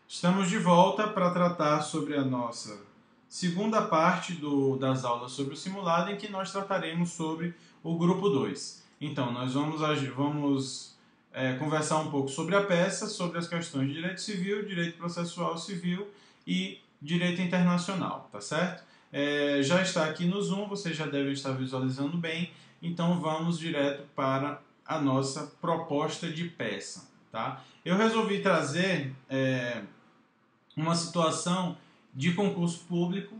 Estamos de volta para tratar sobre a nossa segunda parte das aulas sobre o simulado, em que nós trataremos sobre o grupo 2. Então, nós vamos conversar um pouco sobre a peça, sobre as questões de direito civil, direito processual civil e direito internacional, tá certo? Já está aqui no Zoom, vocês já devem estar visualizando bem, então vamos direto para a nossa proposta de peça, tá? Eu resolvi trazer uma situação de concurso público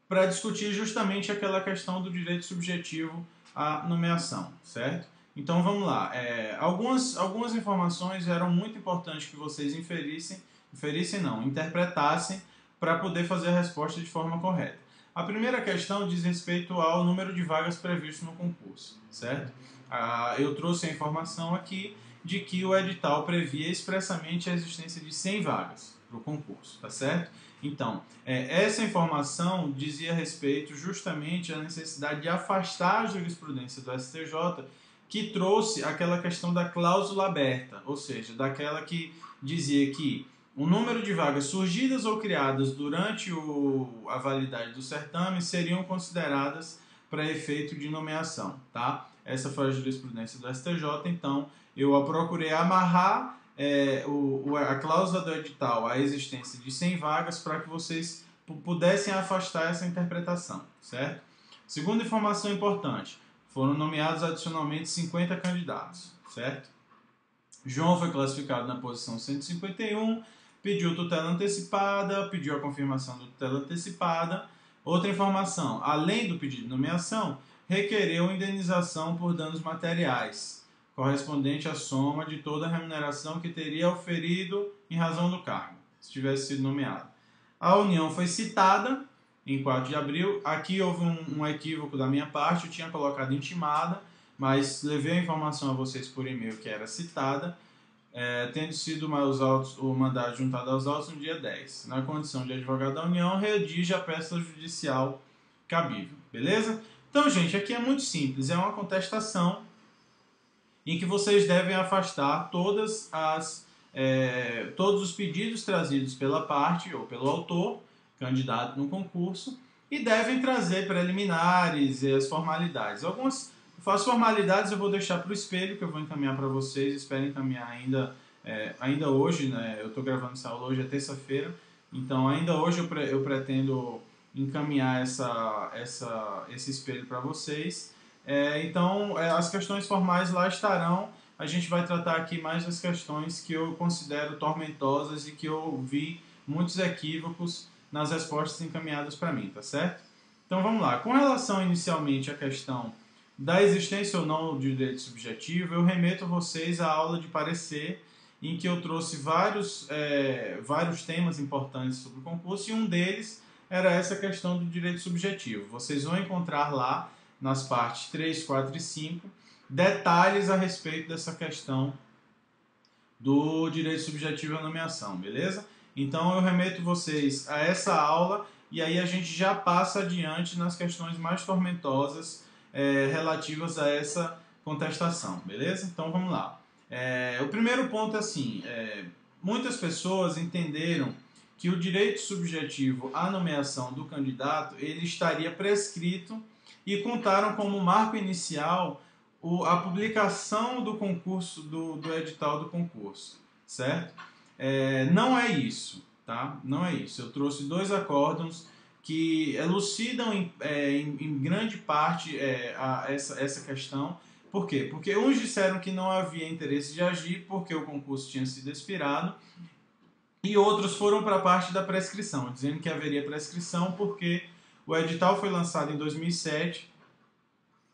para discutir justamente aquela questão do direito subjetivo à nomeação, certo? Então vamos lá. Algumas informações eram muito importantes que vocês interpretassem para poder fazer a resposta de forma correta. A primeira questão diz respeito ao número de vagas previsto no concurso, certo? Eu trouxe a informação aqui de que o edital previa expressamente a existência de 100 vagas para o concurso, tá certo? Então, essa informação dizia respeito justamente à necessidade de afastar a jurisprudência do STJ, que trouxe aquela questão da cláusula aberta, ou seja, daquela que dizia que o número de vagas surgidas ou criadas durante a validade do certame seriam consideradas para efeito de nomeação, tá? Essa foi a jurisprudência do STJ, então eu procurei amarrar a cláusula do edital à existência de 100 vagas para que vocês pudessem afastar essa interpretação, certo? Segunda informação importante, foram nomeados adicionalmente 50 candidatos, certo? João foi classificado na posição 151, pediu tutela antecipada, pediu a confirmação da tutela antecipada. Outra informação, além do pedido de nomeação, requereu indenização por danos materiais, correspondente à soma de toda a remuneração que teria oferido em razão do cargo, se tivesse sido nomeado. A união foi citada em 4 de abril. Aqui houve um equívoco da minha parte, eu tinha colocado intimada, mas levei a informação a vocês por e-mail que era citada, tendo sido o mandado juntado aos autos no dia 10. Na condição de advogado da União, redige a peça judicial cabível, beleza? Então, gente, aqui é muito simples, é uma contestação em que vocês devem afastar todos os pedidos trazidos pela parte ou pelo autor, candidato no concurso, e devem trazer preliminares e as formalidades. As formalidades eu vou deixar para o espelho, que eu vou encaminhar para vocês, espero encaminhar ainda hoje, né? Eu estou gravando essa aula hoje, é terça-feira, então ainda hoje eu pretendo encaminhar esse espelho para vocês. Então, as questões formais lá estarão. A gente vai tratar aqui mais das questões que eu considero tormentosas e que eu vi muitos equívocos nas respostas encaminhadas para mim, tá certo? Então vamos lá. Com relação inicialmente à questão da existência ou não de direito subjetivo, eu remeto vocês à aula de parecer, em que eu trouxe vários temas importantes sobre o concurso, e um deles era essa questão do direito subjetivo. Vocês vão encontrar lá, nas partes 3, 4 e 5, detalhes a respeito dessa questão do direito subjetivo à nomeação, beleza? Então eu remeto vocês a essa aula e aí a gente já passa adiante nas questões mais tormentosas relativas a essa contestação, beleza? Então vamos lá. O primeiro ponto é assim, muitas pessoas entenderam que o direito subjetivo à nomeação do candidato ele estaria prescrito e contaram como marco inicial a publicação do concurso, do edital do concurso, certo? Não é isso, tá? Não é isso. Eu trouxe 2 acórdãos que elucidam em grande parte essa questão. Por quê? Porque uns disseram que não havia interesse de agir porque o concurso tinha sido expirado, e outros foram para a parte da prescrição, dizendo que haveria prescrição porque o edital foi lançado em 2007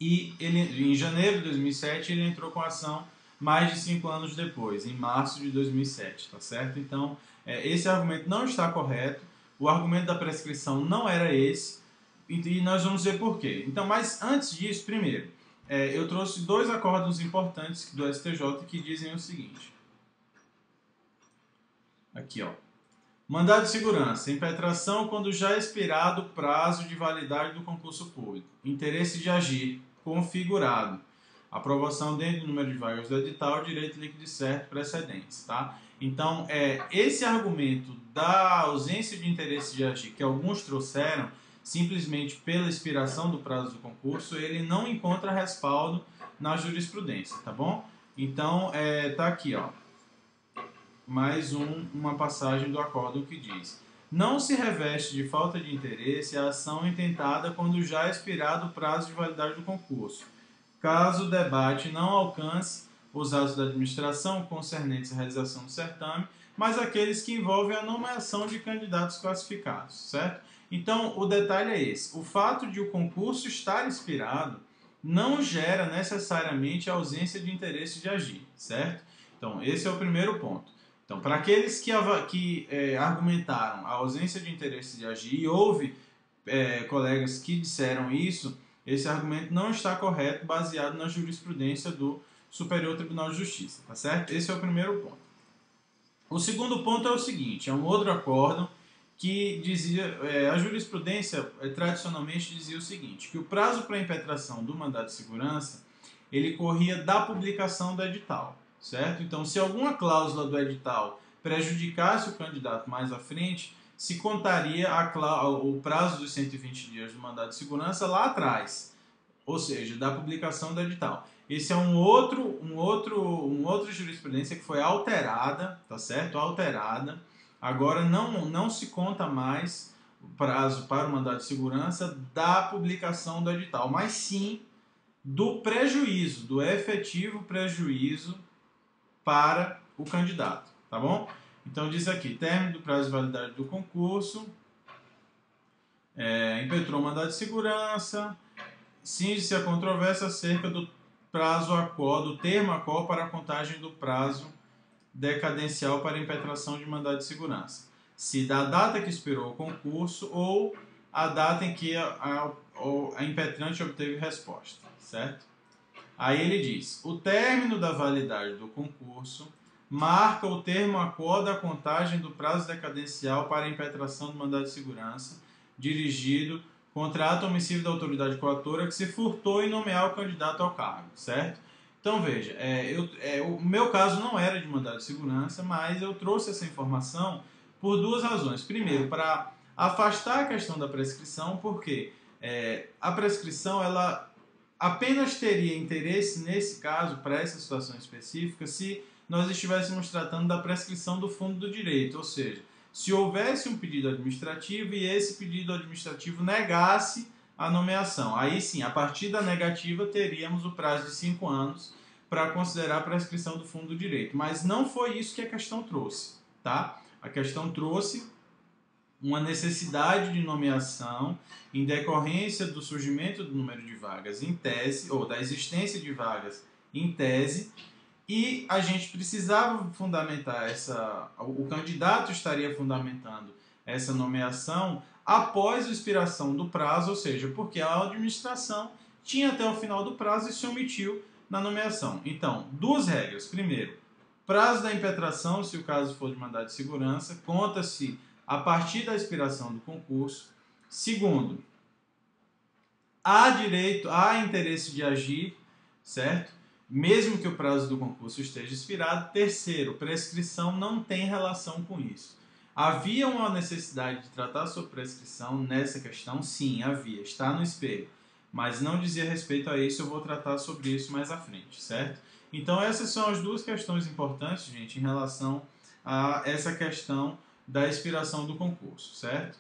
e em janeiro de 2007 ele entrou com a ação mais de 5 anos depois, em março de 2007, tá certo? Então, esse argumento não está correto, o argumento da prescrição não era esse, e nós vamos ver por quê. Então, mas antes disso, primeiro, eu trouxe 2 acórdãos importantes do STJ que dizem o seguinte. Aqui, ó. Mandado de segurança. Impetração quando já expirado o prazo de validade do concurso público. Interesse de agir. Configurado. Aprovação dentro do número de vagas do edital, direito líquido certo, precedentes, tá? Então, esse argumento da ausência de interesse de agir, que alguns trouxeram, simplesmente pela expiração do prazo do concurso, ele não encontra respaldo na jurisprudência, tá bom? Então, tá aqui, ó, mais uma passagem do acórdão que diz: não se reveste de falta de interesse a ação intentada quando já expirado o prazo de validade do concurso, caso o debate não alcance os atos da administração concernentes à realização do certame, mas aqueles que envolvem a nomeação de candidatos classificados, certo? Então, o detalhe é esse: o fato de o concurso estar expirado não gera necessariamente a ausência de interesse de agir, certo? Então, esse é o primeiro ponto. Então, para aqueles que argumentaram a ausência de interesse de agir, e houve colegas que disseram isso, esse argumento não está correto, baseado na jurisprudência do Superior Tribunal de Justiça, tá certo? Esse é o primeiro ponto. O segundo ponto é o seguinte: é um outro acórdão que dizia, a jurisprudência tradicionalmente dizia o seguinte, que o prazo para impetração do mandado de segurança, ele corria da publicação do edital, certo? Então, se alguma cláusula do edital prejudicasse o candidato mais à frente, se contaria o prazo dos 120 dias do mandado de segurança lá atrás, ou seja, da publicação do edital. Esse é uma outra jurisprudência que foi alterada, tá certo? Alterada. Agora não se conta mais o prazo para o mandado de segurança da publicação do edital, mas sim do prejuízo, do efetivo prejuízo para o candidato, tá bom? Então diz aqui: término do prazo de validade do concurso, impetrou o mandado de segurança, cinge-se a controvérsia acerca do prazo do termo acol para a contagem do prazo decadencial para impetração de mandado de segurança, se da data que expirou o concurso ou a data em que a impetrante obteve resposta, certo? Aí ele diz: o término da validade do concurso marca o termo acol da contagem do prazo decadencial para a impetração do mandado de segurança dirigido contra ato omissivo da autoridade coatora que se furtou em nomear o candidato ao cargo, certo? Então veja, o meu caso não era de mandado de segurança, mas eu trouxe essa informação por duas razões. Primeiro, para afastar a questão da prescrição, porque a prescrição ela apenas teria interesse nesse caso, para essa situação específica, se nós estivéssemos tratando da prescrição do fundo do direito, ou seja, se houvesse um pedido administrativo e esse pedido administrativo negasse a nomeação. Aí sim, a partir da negativa, teríamos o prazo de 5 anos para considerar a prescrição do fundo do direito. Mas não foi isso que a questão trouxe, tá? A questão trouxe uma necessidade de nomeação em decorrência do surgimento do número de vagas em tese, ou da existência de vagas em tese, e a gente precisava fundamentar o candidato estaria fundamentando essa nomeação após a expiração do prazo, ou seja, porque a administração tinha até o final do prazo e se omitiu na nomeação. Então, duas regras. Primeiro, prazo da impetração, se o caso for de mandado de segurança, conta-se a partir da expiração do concurso. Segundo, há interesse de agir, certo? Mesmo que o prazo do concurso esteja expirado. Terceiro, prescrição não tem relação com isso. Havia uma necessidade de tratar sobre prescrição nessa questão? Sim, havia. Está no espelho. Mas não dizia respeito a isso, eu vou tratar sobre isso mais à frente, certo? Então essas são as duas questões importantes, gente, em relação a essa questão da expiração do concurso, certo?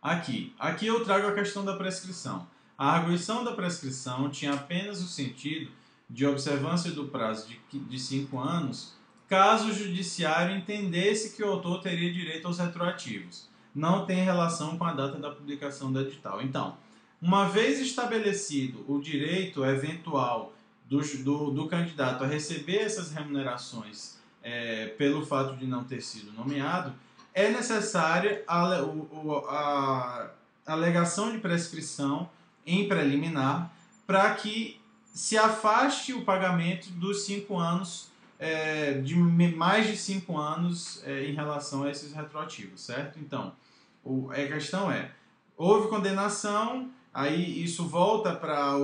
Aqui eu trago a questão da prescrição. A arguição da prescrição tinha apenas o sentido de observância do prazo de 5 anos, caso o judiciário entendesse que o autor teria direito aos retroativos. Não tem relação com a data da publicação do edital. Então, uma vez estabelecido o direito eventual do candidato a receber essas remunerações pelo fato de não ter sido nomeado, é necessária a alegação de prescrição em preliminar para que se afaste o pagamento dos 5 anos, de mais de 5 anos em relação a esses retroativos, certo? Então, a questão houve condenação, aí isso volta para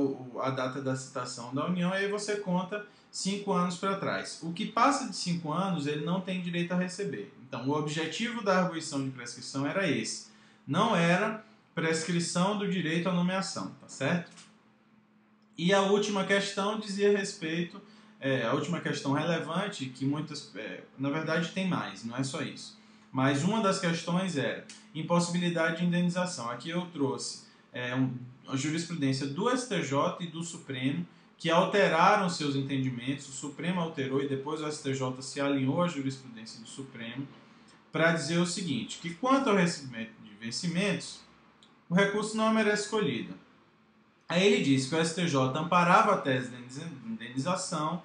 a data da citação da União, e aí você conta 5 anos para trás. O que passa de 5 anos, ele não tem direito a receber. Então, o objetivo da arguição de prescrição era esse. Não era prescrição do direito à nomeação, tá certo? E a última questão dizia respeito, a última questão relevante, que muitas, na verdade tem mais, não é só isso. Mas uma das questões era impossibilidade de indenização. Aqui eu trouxe a jurisprudência do STJ e do Supremo, que alteraram seus entendimentos. O Supremo alterou e depois o STJ se alinhou à jurisprudência do Supremo para dizer o seguinte, que quanto ao recebimento de vencimentos, o recurso não merece escolhida. Aí ele disse que o STJ amparava a tese de indenização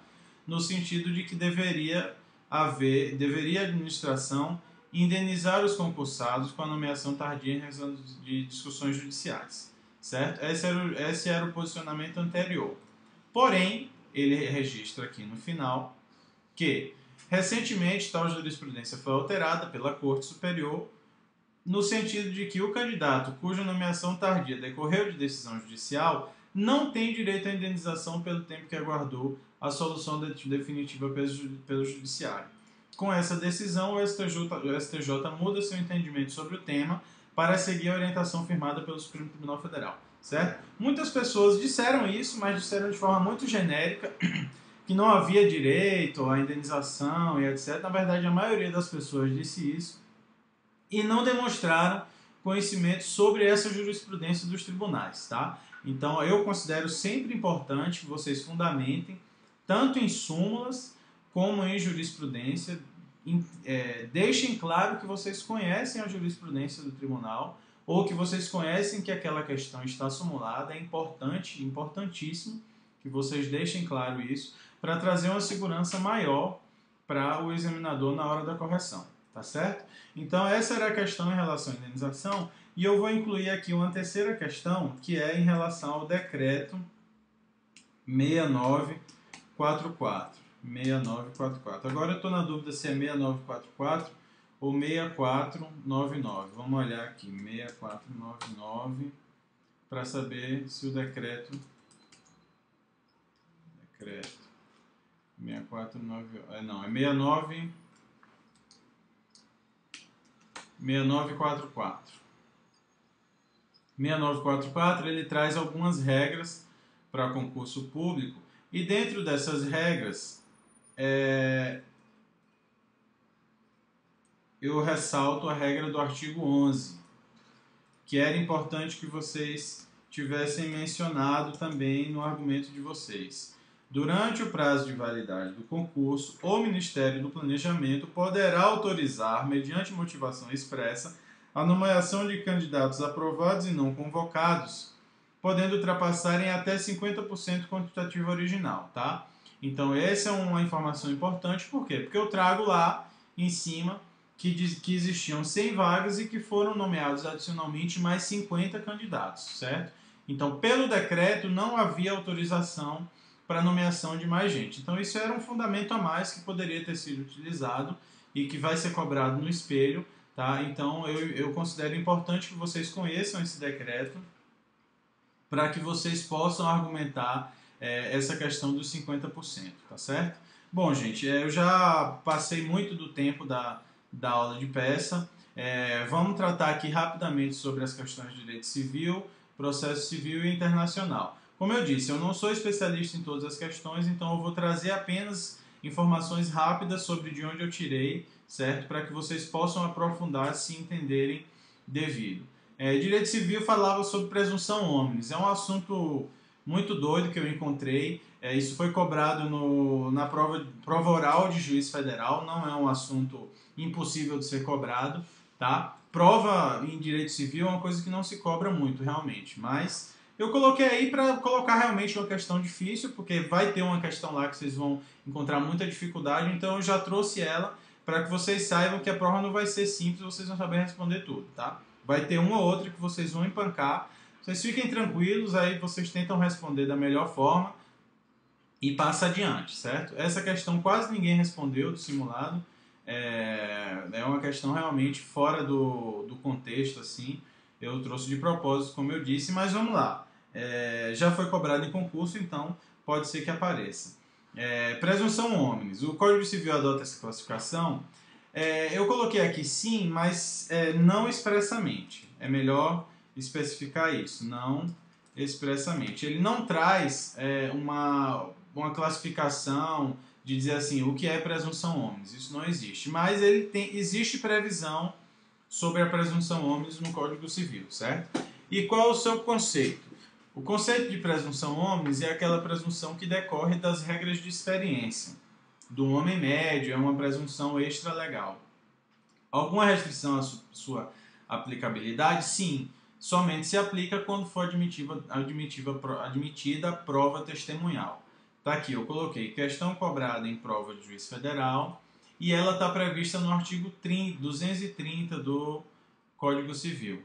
no sentido de que deveria a administração indenizar os concursados com a nomeação tardia em razão de discussões judiciais, certo? Esse era o posicionamento anterior. Porém, ele registra aqui no final que, recentemente, tal jurisprudência foi alterada pela Corte Superior no sentido de que o candidato cuja nomeação tardia decorreu de decisão judicial não tem direito à indenização pelo tempo que aguardou a solução definitiva pelo Judiciário. Com essa decisão, o STJ muda seu entendimento sobre o tema para seguir a orientação firmada pelo Supremo Tribunal Federal, certo? Muitas pessoas disseram isso, mas disseram de forma muito genérica que não havia direito à indenização e etc. Na verdade, a maioria das pessoas disse isso e não demonstraram conhecimento sobre essa jurisprudência dos tribunais, tá? Então, eu considero sempre importante que vocês fundamentem, tanto em súmulas como em jurisprudência, deixem claro que vocês conhecem a jurisprudência do tribunal ou que vocês conhecem que aquela questão está sumulada. É importante, importantíssimo que vocês deixem claro isso para trazer uma segurança maior para o examinador na hora da correção, tá certo? Então, essa era a questão em relação à indenização, e eu vou incluir aqui uma terceira questão, que é em relação ao decreto 6944. 6944. Agora eu estou na dúvida se é 6944 ou 6499. Vamos olhar aqui, 6499, para saber se o decreto 649, não, é 6944. 6944, ele traz algumas regras para concurso público, e dentro dessas regras eu ressalto a regra do artigo 11, que era importante que vocês tivessem mencionado também no argumento de vocês. Durante o prazo de validade do concurso, o Ministério do Planejamento poderá autorizar, mediante motivação expressa, a nomeação de candidatos aprovados e não convocados, podendo ultrapassar em até 50% quantitativa original, tá? Então, essa é uma informação importante, por quê? Porque eu trago lá em cima que existiam 100 vagas e que foram nomeados adicionalmente mais 50 candidatos, certo? Então, pelo decreto, não havia autorização para nomeação de mais gente. Então, isso era um fundamento a mais que poderia ter sido utilizado e que vai ser cobrado no espelho, tá? Então, eu considero importante que vocês conheçam esse decreto para que vocês possam argumentar essa questão dos 50%, tá certo? Bom, gente, eu já passei muito do tempo da aula de peça. Vamos tratar aqui rapidamente sobre as questões de direito civil, processo civil e internacional. Como eu disse, eu não sou especialista em todas as questões, então eu vou trazer apenas informações rápidas sobre de onde eu tirei, certo? Para que vocês possam aprofundar se entenderem devido. Direito civil falava sobre presunção omnes. É um assunto muito doido que eu encontrei. Isso foi cobrado na prova oral de juiz federal. Não é um assunto impossível de ser cobrado, tá? Prova em direito civil é uma coisa que não se cobra muito, realmente. Mas eu coloquei aí para colocar realmente uma questão difícil, porque vai ter uma questão lá que vocês vão encontrar muita dificuldade. Então eu já trouxe ela para que vocês saibam que a prova não vai ser simples, vocês vão saber responder tudo, tá? Vai ter uma ou outra que vocês vão empancar. Vocês fiquem tranquilos, aí vocês tentam responder da melhor forma e passa adiante, certo? Essa questão quase ninguém respondeu do simulado. É uma questão realmente fora do contexto, assim. Eu trouxe de propósito, como eu disse, mas vamos lá. Já foi cobrado em concurso, então pode ser que apareça. Presunção omnes. O Código Civil adota essa classificação. Eu coloquei aqui sim, mas não expressamente. É melhor especificar isso, não expressamente. Ele não traz uma classificação de dizer assim, o que é presunção omnes. Isso não existe. Mas existe previsão sobre a presunção omnes no Código Civil, certo? E qual é o seu conceito? O conceito de presunção omnes é aquela presunção que decorre das regras de experiência do homem médio, é uma presunção extralegal. Alguma restrição à sua aplicabilidade? Sim, somente se aplica quando for admitida a prova testemunhal. Está aqui, eu coloquei questão cobrada em prova de juiz federal e ela está prevista no artigo 230 do Código Civil.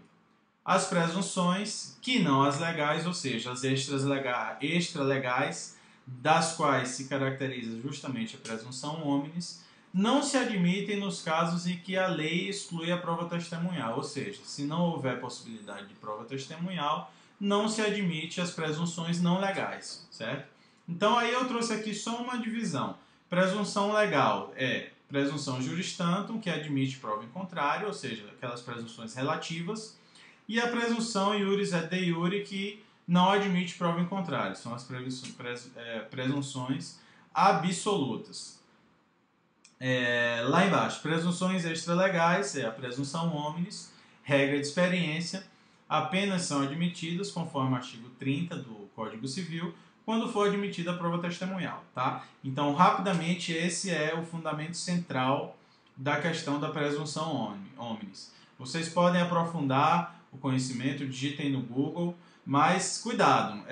As presunções, que não as legais, ou seja, as extralegais, das quais se caracteriza justamente a presunção omnes, não se admitem nos casos em que a lei exclui a prova testemunhal, ou seja, se não houver possibilidade de prova testemunhal, não se admite as presunções não legais, certo? Então aí eu trouxe aqui só uma divisão. Presunção legal é presunção juris tantum, que admite prova em contrário, ou seja, aquelas presunções relativas, e a presunção iuris et de iure, que não admite prova em contrário. São as presunções absolutas. Lá embaixo, presunções extralegais, é a presunção omnes, regra de experiência, apenas são admitidas, conforme o artigo 30 do Código Civil, quando for admitida a prova testemunhal. Tá? Então, rapidamente, esse é o fundamento central da questão da presunção omnes. Vocês podem aprofundar o conhecimento, digitem no Google, mas cuidado,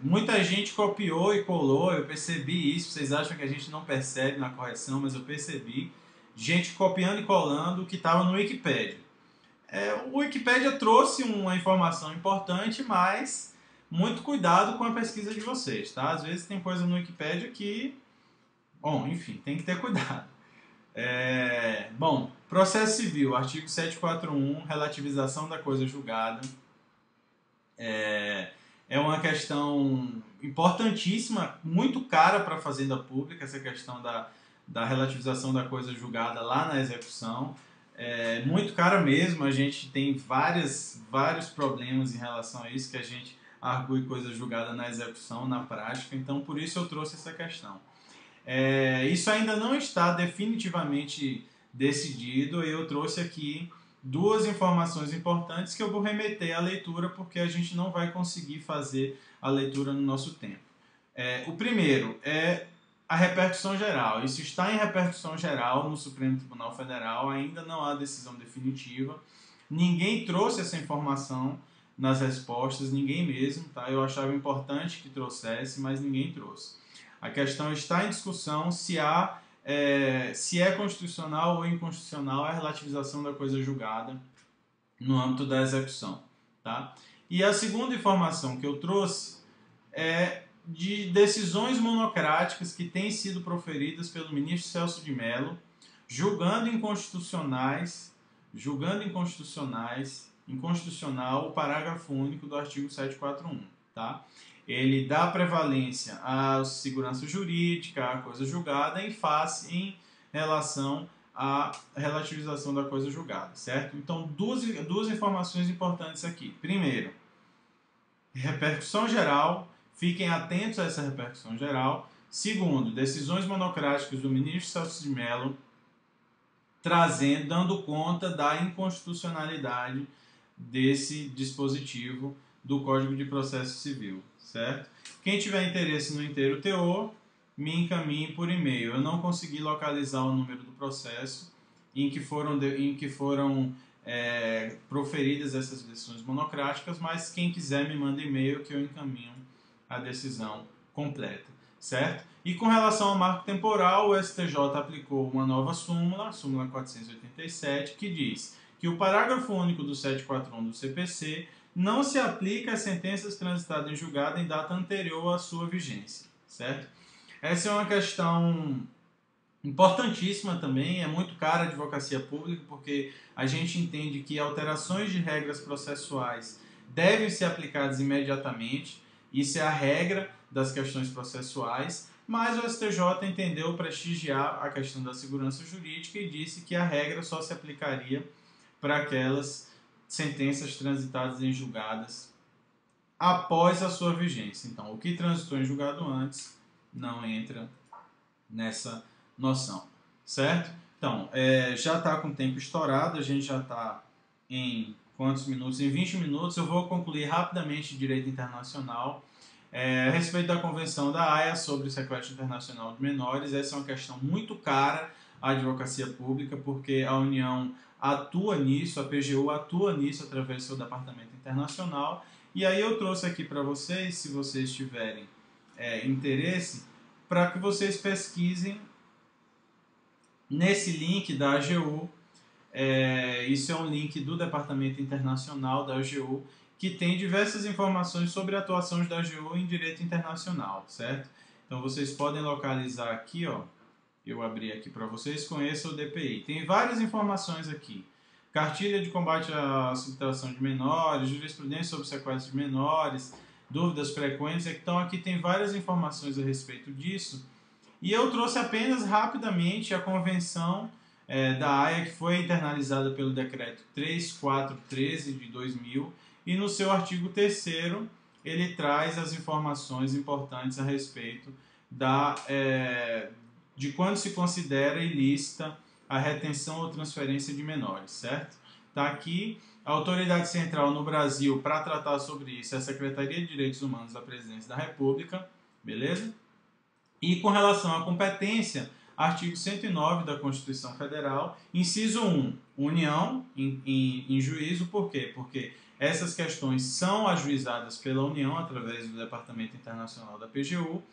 muita gente copiou e colou, eu percebi isso, vocês acham que a gente não percebe na correção, mas eu percebi gente copiando e colando o que estava no Wikipedia. O Wikipedia trouxe uma informação importante, mas muito cuidado com a pesquisa de vocês, tá? Às vezes tem coisa no Wikipedia que, bom, enfim, tem que ter cuidado. Bom, processo civil, artigo 741, relativização da coisa julgada. É uma questão importantíssima, muito cara para a Fazenda Pública, essa questão da relativização da coisa julgada lá na execução. Muito cara mesmo, a gente tem vários problemas em relação a isso, que a gente argue coisa julgada na execução, na prática, então por isso eu trouxe essa questão. Isso ainda não está definitivamente decidido e eu trouxe aqui duas informações importantes que eu vou remeter à leitura porque a gente não vai conseguir fazer a leitura no nosso tempo. O primeiro é a repercussão geral. Isso está em repercussão geral no Supremo Tribunal Federal, ainda não há decisão definitiva. Ninguém trouxe essa informação nas respostas, ninguém mesmo. Tá? Eu achava importante que trouxesse, mas ninguém trouxe. A questão está em discussão se é constitucional ou inconstitucional a relativização da coisa julgada no âmbito da execução. Tá? E a segunda informação que eu trouxe é de decisões monocráticas que têm sido proferidas pelo ministro Celso de Mello, julgando inconstitucional o parágrafo único do artigo 741. Tá? Ele dá prevalência à segurança jurídica, à coisa julgada, em relação à relativização da coisa julgada, certo? Então, duas informações importantes aqui. Primeiro, repercussão geral, fiquem atentos a essa repercussão geral. Segundo, decisões monocráticas do ministro Celso de Mello, dando conta da inconstitucionalidade desse dispositivo do Código de Processo Civil, certo? Quem tiver interesse no inteiro teor, me encaminhe por e-mail. Eu não consegui localizar o número do processo em que foram proferidas essas decisões monocráticas, mas quem quiser me manda e-mail que eu encaminho a decisão completa, certo? E com relação ao marco temporal, o STJ aplicou uma nova súmula, súmula 487, que diz que o parágrafo único do 741 do CPC não se aplica às sentenças transitadas em julgado em data anterior à sua vigência, certo? Essa é uma questão importantíssima também, é muito cara a advocacia pública, porque a gente entende que alterações de regras processuais devem ser aplicadas imediatamente, isso é a regra das questões processuais, mas o STJ entendeu prestigiar a questão da segurança jurídica e disse que a regra só se aplicaria para aquelas sentenças transitadas em julgadas após a sua vigência. Então, o que transitou em julgado antes não entra nessa noção, certo? Então, já está com o tempo estourado, a gente já está em quantos minutos? Em 20 minutos. Eu vou concluir rapidamente direito internacional. A respeito da Convenção da Haia sobre o sequestro internacional de menores, essa é uma questão muito cara à advocacia pública, porque a União atua nisso, a PGU atua nisso através do seu departamento internacional. E aí eu trouxe aqui para vocês, se vocês tiverem interesse, para que vocês pesquisem nesse link da AGU. Isso é um link do Departamento Internacional da AGU, que tem diversas informações sobre a atuação da AGU em direito internacional, certo? Então vocês podem localizar aqui, ó, eu abri aqui para vocês, conheçam o DPI. Tem várias informações aqui. Cartilha de combate à subtração de menores, jurisprudência sobre sequestro de menores, dúvidas frequentes. Então aqui tem várias informações a respeito disso. E eu trouxe apenas rapidamente a Convenção da Haia, que foi internalizada pelo Decreto 3413 de 2000, e no seu artigo 3º ele traz as informações importantes a respeito de quando se considera ilícita a retenção ou transferência de menores, certo? Está aqui. A autoridade central no Brasil para tratar sobre isso é a Secretaria de Direitos Humanos da Presidência da República, beleza? E com relação à competência, artigo 109 da Constituição Federal, inciso 1, União em juízo. Por quê? Porque essas questões são ajuizadas pela União através do Departamento Internacional da PGU.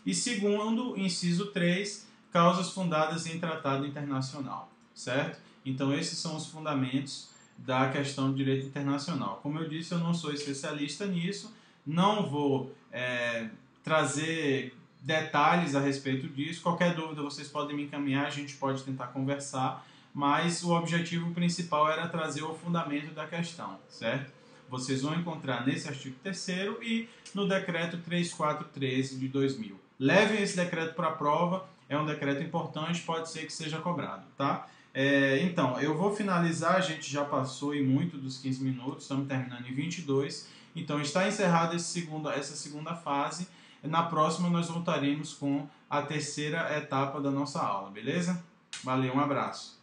E segundo, inciso 3, causas fundadas em tratado internacional, certo? Então esses são os fundamentos da questão de direito internacional. Como eu disse, eu não sou especialista nisso, não vou trazer detalhes a respeito disso. Qualquer dúvida vocês podem me encaminhar, a gente pode tentar conversar, mas o objetivo principal era trazer o fundamento da questão, certo? Vocês vão encontrar nesse artigo 3º e no decreto 3413 de 2000. Levem esse decreto para a prova, é um decreto importante, pode ser que seja cobrado, tá? Então, eu vou finalizar, a gente já passou em muito dos 15 minutos, estamos terminando em 22, então está encerrada essa segunda fase. Na próxima nós voltaremos com a terceira etapa da nossa aula, beleza? Valeu, um abraço.